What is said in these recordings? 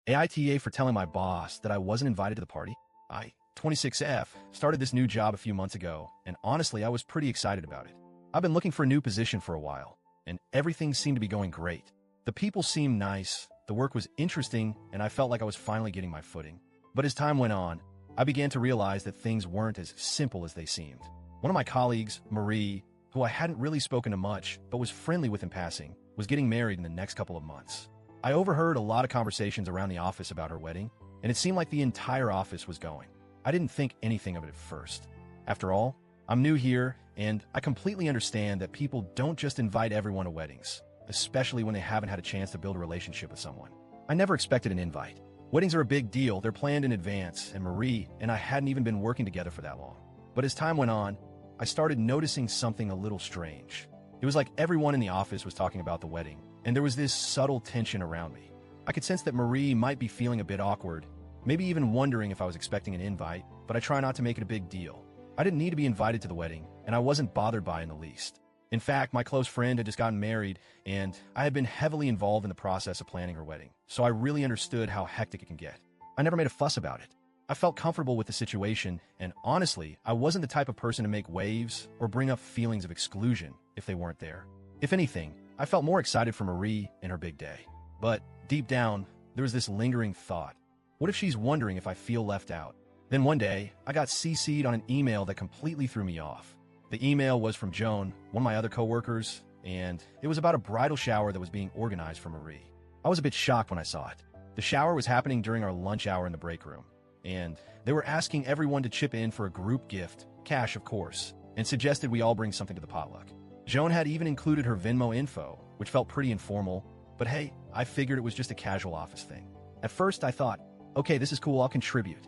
AITA for telling my boss that I wasn't invited to the party. I, 26F, started this new job a few months ago, and honestly, I was pretty excited about it. I've been looking for a new position for a while, and everything seemed to be going great. The people seemed nice, the work was interesting, and I felt like I was finally getting my footing. But as time went on, I began to realize that things weren't as simple as they seemed. One of my colleagues, Marie, who I hadn't really spoken to much, but was friendly with in passing, was getting married in the next couple of months. I overheard a lot of conversations around the office about her wedding, and it seemed like the entire office was going. I didn't think anything of it at first. After all, I'm new here, and I completely understand that people don't just invite everyone to weddings, especially when they haven't had a chance to build a relationship with someone. I never expected an invite. Weddings are a big deal, they're planned in advance, and Marie and I hadn't even been working together for that long. But as time went on, I started noticing something a little strange. It was like everyone in the office was talking about the wedding, and there was this subtle tension around me. I could sense that Marie might be feeling a bit awkward, maybe even wondering if I was expecting an invite, but I try not to make it a big deal. I didn't need to be invited to the wedding, and I wasn't bothered by it in the least. In fact, my close friend had just gotten married, and I had been heavily involved in the process of planning her wedding, so I really understood how hectic it can get. I never made a fuss about it. I felt comfortable with the situation, and honestly, I wasn't the type of person to make waves or bring up feelings of exclusion if they weren't there. If anything, I felt more excited for Marie and her big day. But deep down, there was this lingering thought. What if she's wondering if I feel left out? Then one day, I got CC'd on an email that completely threw me off. The email was from Joan, one of my other coworkers, and it was about a bridal shower that was being organized for Marie. I was a bit shocked when I saw it. The shower was happening during our lunch hour in the break room, and they were asking everyone to chip in for a group gift, cash of course, and suggested we all bring something to the potluck. Joan had even included her Venmo info, which felt pretty informal, but hey, I figured it was just a casual office thing. At first, I thought, okay, this is cool, I'll contribute.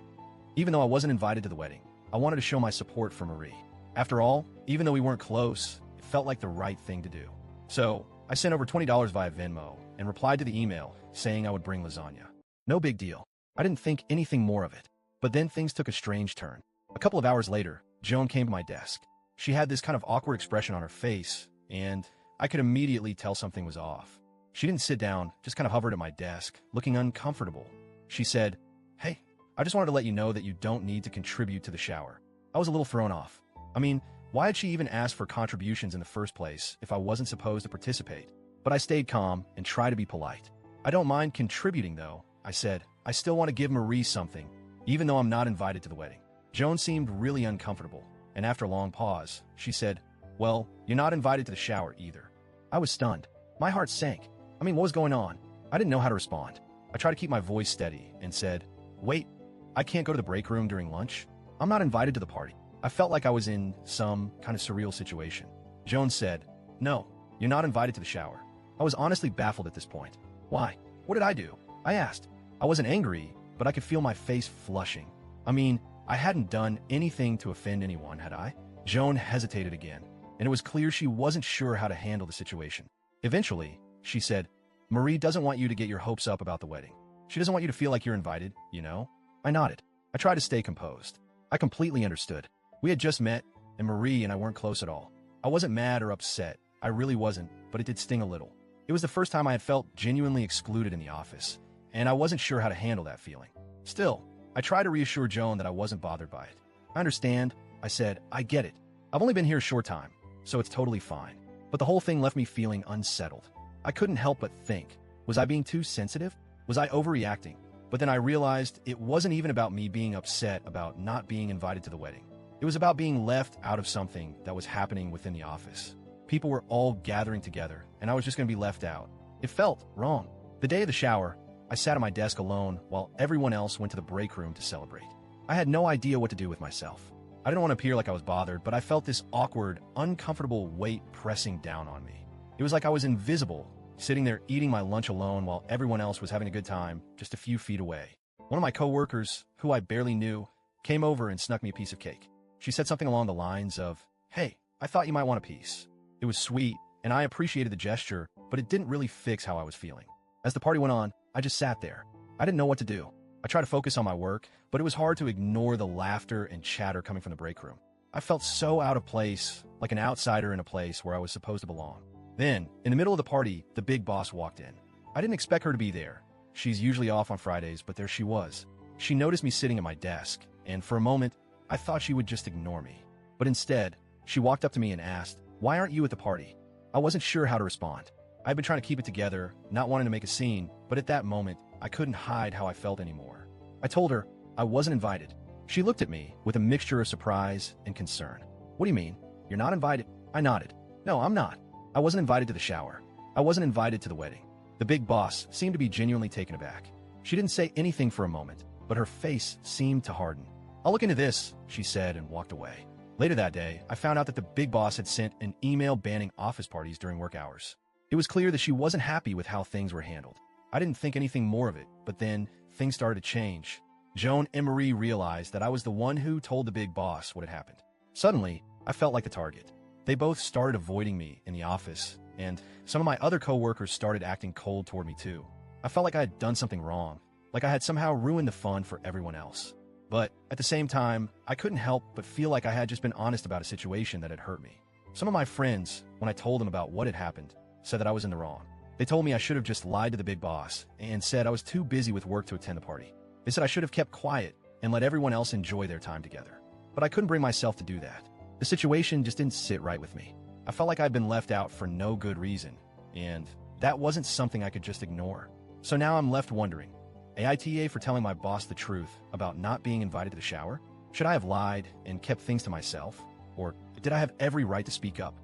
Even though I wasn't invited to the wedding, I wanted to show my support for Marie. After all, even though we weren't close, it felt like the right thing to do. So, I sent over $20 via Venmo and replied to the email saying I would bring lasagna. No big deal. I didn't think anything more of it. But then things took a strange turn. A couple of hours later, Joan came to my desk. She had this kind of awkward expression on her face, and I could immediately tell something was off. She didn't sit down, just kind of hovered at my desk, looking uncomfortable. She said, "Hey, I just wanted to let you know that you don't need to contribute to the shower." I was a little thrown off. I mean, why had she even asked for contributions in the first place if I wasn't supposed to participate? But I stayed calm and tried to be polite. "I don't mind contributing though," I said. "I still want to give Marie something, even though I'm not invited to the wedding." Joan seemed really uncomfortable, and after a long pause, she said, "Well, you're not invited to the shower either." I was stunned. My heart sank. I mean, what was going on? I didn't know how to respond. I tried to keep my voice steady and said, "Wait, I can't go to the break room during lunch? I'm not invited to the party." I felt like I was in some kind of surreal situation. Joan said, "No, you're not invited to the shower." I was honestly baffled at this point. "Why? What did I do?" I asked. I wasn't angry, but I could feel my face flushing. I mean, I hadn't done anything to offend anyone, had I? Joan hesitated again, and it was clear she wasn't sure how to handle the situation. Eventually, she said, "Marie doesn't want you to get your hopes up about the wedding. She doesn't want you to feel like you're invited, you know?" I nodded. I tried to stay composed. I completely understood. We had just met, and Marie and I weren't close at all. I wasn't mad or upset. I really wasn't, but it did sting a little. It was the first time I had felt genuinely excluded in the office, and I wasn't sure how to handle that feeling. Still, I tried to reassure Joan that I wasn't bothered by it. "I understand," I said. "I get it. I've only been here a short time, so it's totally fine." But the whole thing left me feeling unsettled. I couldn't help but think, was I being too sensitive? Was I overreacting? But then I realized it wasn't even about me being upset about not being invited to the wedding. It was about being left out of something that was happening within the office. People were all gathering together, and I was just going to be left out. It felt wrong. The day of the shower, I sat at my desk alone while everyone else went to the break room to celebrate. I had no idea what to do with myself. I didn't want to appear like I was bothered, but I felt this awkward, uncomfortable weight pressing down on me. It was like I was invisible, sitting there eating my lunch alone while everyone else was having a good time just a few feet away. One of my coworkers, who I barely knew, came over and snuck me a piece of cake. She said something along the lines of, "Hey, I thought you might want a piece." It was sweet, and I appreciated the gesture, but it didn't really fix how I was feeling. As the party went on, I just sat there. I didn't know what to do. I tried to focus on my work, but it was hard to ignore the laughter and chatter coming from the break room. I felt so out of place, like an outsider in a place where I was supposed to belong. Then, in the middle of the party, the big boss walked in. I didn't expect her to be there, She's usually off on Fridays, but there she was. She noticed me sitting at my desk, and for a moment, I thought she would just ignore me. But instead, she walked up to me and asked, "Why aren't you at the party?" I wasn't sure how to respond. I'd been trying to keep it together, not wanting to make a scene, but at that moment, I couldn't hide how I felt anymore. I told her I wasn't invited. She looked at me with a mixture of surprise and concern. "What do you mean? You're not invited?" I nodded. "No, I'm not. I wasn't invited to the shower. I wasn't invited to the wedding." The big boss seemed to be genuinely taken aback. She didn't say anything for a moment, but her face seemed to harden. "I'll look into this," she said and walked away. Later that day, I found out that the big boss had sent an email banning office parties during work hours. It was clear that she wasn't happy with how things were handled. I didn't think anything more of it, but then things started to change. Joan and Marie realized that I was the one who told the big boss what had happened. Suddenly, I felt like the target. They both started avoiding me in the office, and some of my other coworkers started acting cold toward me too. I felt like I had done something wrong, like I had somehow ruined the fun for everyone else. But at the same time, I couldn't help but feel like I had just been honest about a situation that had hurt me. Some of my friends, when I told them about what had happened, said that I was in the wrong. They told me I should have just lied to the big boss and said I was too busy with work to attend the party. They said I should have kept quiet and let everyone else enjoy their time together. But I couldn't bring myself to do that. The situation just didn't sit right with me. I felt like I'd been left out for no good reason, and that wasn't something I could just ignore. So now I'm left wondering, AITA for telling my boss the truth about not being invited to the shower? Should I have lied and kept things to myself? Or did I have every right to speak up?